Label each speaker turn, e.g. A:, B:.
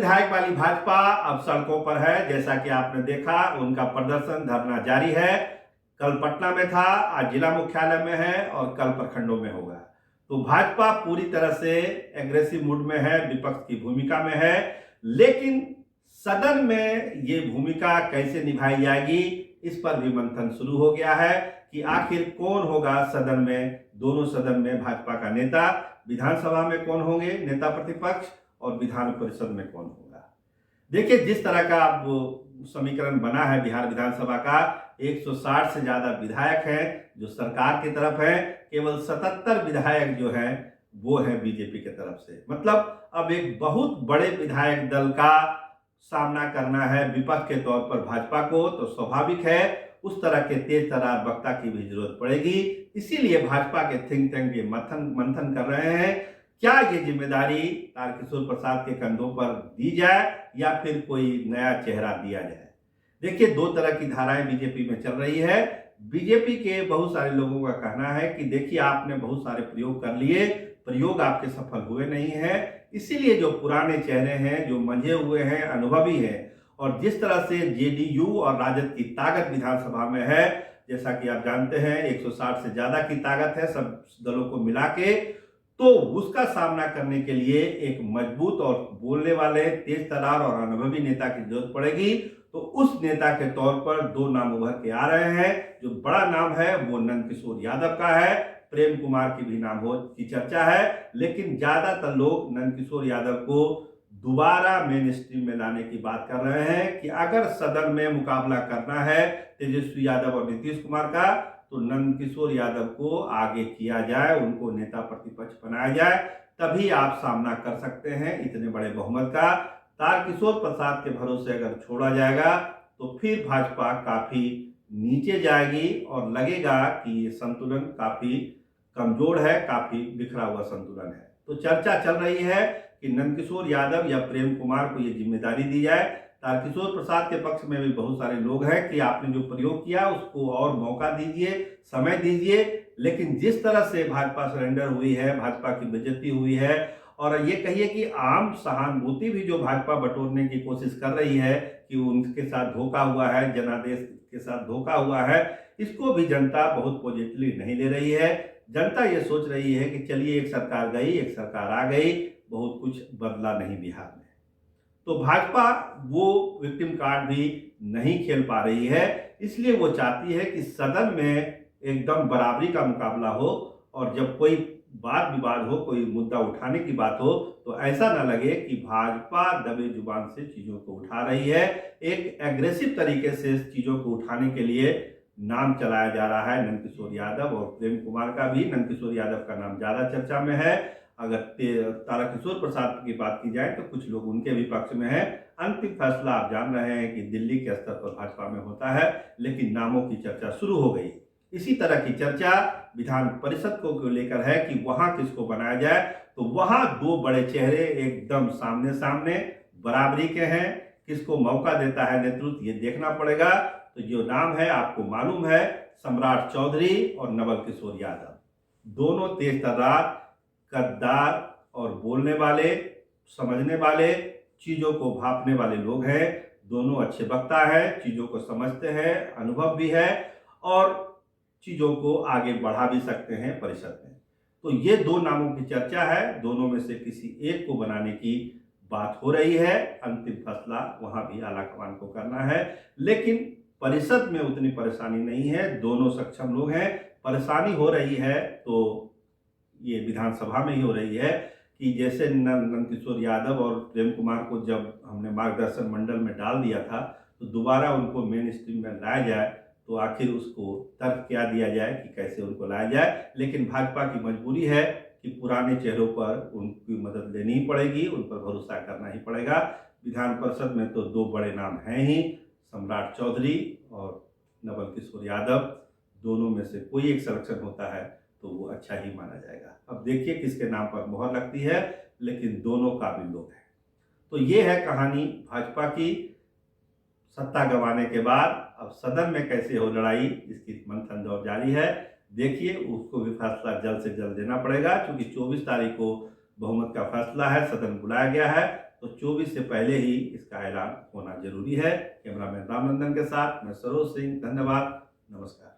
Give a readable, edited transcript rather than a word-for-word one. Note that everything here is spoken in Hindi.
A: विधायक वाली भाजपा अब सड़कों पर है। जैसा कि आपने देखा, उनका प्रदर्शन धरना जारी है। कल पटना में था, आज जिला मुख्यालय में है और कल प्रखंडों में होगा। तो भाजपा पूरी तरह से एग्रेसिव मूड में है, विपक्ष की भूमिका में है। लेकिन सदन में ये भूमिका कैसे निभाई जाएगी, इस पर भी मंथन शुरू हो गया है कि आखिर कौन होगा सदन में, दोनों सदन में भाजपा का नेता। विधानसभा में कौन होंगे नेता प्रतिपक्ष और विधान परिषद में कौन होगा। देखिए, जिस तरह का अब समीकरण बना है बिहार विधानसभा का, 160 से ज्यादा विधायक हैं जो सरकार की तरफ है, केवल 77 विधायक जो हैं वो है बीजेपी की तरफ से। मतलब अब एक बहुत बड़े विधायक दल का सामना करना है विपक्ष के तौर पर भाजपा को, तो स्वाभाविक है उस तरह के तेज तर्रार वक्ता की भी जरूरत पड़ेगी। इसीलिए भाजपा के थिंक टैंक ये मंथन कर रहे हैं, क्या ये जिम्मेदारी तारकिशोर प्रसाद के कंधों पर दी जाए या फिर कोई नया चेहरा दिया जाए। देखिए, दो तरह की धाराएं बीजेपी में चल रही है। बीजेपी के बहुत सारे लोगों का कहना है कि देखिए, आपने बहुत सारे प्रयोग कर लिए, प्रयोग आपके सफल हुए नहीं है, इसीलिए जो पुराने चेहरे हैं, जो मंझे हुए हैं, अनुभवी हैं, और जिस तरह से जेडीयू और राजद की ताकत विधानसभा में है, जैसा कि आप जानते हैं 160 से ज्यादा की ताकत है सब दलों को मिला के, तो उसका सामना करने के लिए एक मजबूत और बोलने वाले, तेज तर्रार और अनुभवी नेता की जरूरत पड़ेगी। तो उस नेता के तौर पर दो नाम उभर के आ रहे हैं। जो बड़ा नाम है वो नंदकिशोर यादव का है, प्रेम कुमार की भी नाम की चर्चा है, लेकिन ज्यादातर लोग नंदकिशोर यादव को दोबारा मेन स्ट्रीम में लाने की बात कर रहे हैं कि अगर सदन में मुकाबला करना है तेजस्वी यादव और नीतीश कुमार का, तो नंदकिशोर यादव को आगे किया जाए, उनको नेता प्रतिपक्ष बनाया जाए, तभी आप सामना कर सकते हैं इतने बड़े बहुमत का। तारकिशोर प्रसाद के भरोसे अगर छोड़ा जाएगा तो फिर भाजपा काफी नीचे जाएगी और लगेगा कि ये संतुलन काफी कमजोर है, काफी बिखरा हुआ संतुलन है। तो चर्चा चल रही है कि नंदकिशोर यादव या प्रेम कुमार को ये जिम्मेदारी दी जाए। तारकिशोर प्रसाद के पक्ष में भी बहुत सारे लोग हैं कि आपने जो प्रयोग किया उसको और मौका दीजिए, समय दीजिए। लेकिन जिस तरह से भाजपा सरेंडर हुई है, भाजपा की बेइज्जती हुई है, और ये कहिए कि आम सहानुभूति भी जो भाजपा बटोरने की कोशिश कर रही है कि उनके साथ धोखा हुआ है, जनादेश के साथ धोखा हुआ है, इसको भी जनता बहुत पॉजिटिवली नहीं ले रही है। जनता ये सोच रही है कि चलिए, एक सरकार गई, एक सरकार आ गई, बहुत कुछ बदला नहीं बिहार में। तो भाजपा वो विक्टिम कार्ड भी नहीं खेल पा रही है, इसलिए वो चाहती है कि सदन में एकदम बराबरी का मुकाबला हो, और जब कोई बात विवाद हो, कोई मुद्दा उठाने की बात हो, तो ऐसा ना लगे कि भाजपा दबे जुबान से चीजों को उठा रही है। एक एग्रेसिव तरीके से चीजों को उठाने के लिए नाम चलाया जा रहा है नंदकिशोर यादव और प्रेम कुमार का भी। नंदकिशोर यादव का नाम ज्यादा चर्चा में है। अगर तारकिशोर प्रसाद की बात की जाए तो कुछ लोग उनके भी पक्ष में है। अंतिम फैसला आप जान रहे हैं कि दिल्ली के स्तर पर भाजपा में होता है, लेकिन नामों की चर्चा शुरू हो गई। इसी तरह की चर्चा विधान परिषद को लेकर है कि वहां किसको बनाया जाए। तो वहां दो बड़े चेहरे एकदम सामने सामने बराबरी के हैं, किसको मौका देता है नेतृत्व ये देखना पड़ेगा। तो जो नाम है आपको मालूम है, सम्राट चौधरी और नवल किशोर यादव, दोनों तेज तर्रार, गद्दार और बोलने वाले, समझने वाले, चीजों को भापने वाले लोग हैं। दोनों अच्छे वक्ता हैं, चीजों को समझते हैं, अनुभव भी है और चीजों को आगे बढ़ा भी सकते हैं परिषद में। तो ये दो नामों की चर्चा है, दोनों में से किसी एक को बनाने की बात हो रही है। अंतिम फैसला वहां भी आलाकमान को करना है, लेकिन परिषद में उतनी परेशानी नहीं है, दोनों सक्षम लोग हैं। परेशानी हो रही है तो ये विधानसभा में ही हो रही है कि जैसे नंदकिशोर यादव और प्रेम कुमार को जब हमने मार्गदर्शन मंडल में डाल दिया था, तो दोबारा उनको मेन स्ट्रीम में लाया जाए, तो आखिर उसको तर्क क्या दिया जाए कि कैसे उनको लाया जाए। लेकिन भाजपा की मजबूरी है कि पुराने चेहरों पर उनकी मदद लेनी ही पड़ेगी, उन पर भरोसा करना ही पड़ेगा। विधान परिषद में तो दो बड़े नाम हैं ही, सम्राट चौधरी और नवल किशोर यादव, दोनों में से कोई एक सिलेक्शन होता है तो वो अच्छा ही माना जाएगा। अब देखिए किसके नाम पर मोहर लगती है, लेकिन दोनों काबिल लोग हैं। तो ये है कहानी भाजपा की। सत्ता गंवाने के बाद अब सदन में कैसे हो लड़ाई, इसकी मंथन दौर जारी है। देखिए, उसको भी फैसला जल्द से जल्द देना पड़ेगा, क्योंकि 24 तारीख को बहुमत का फैसला है, सदन बुलाया गया है। तो 24 से पहले ही इसका ऐलान होना जरूरी है। कैमरामैन रामनंदन के साथ मैं सरोज सिंह, धन्यवाद, नमस्कार।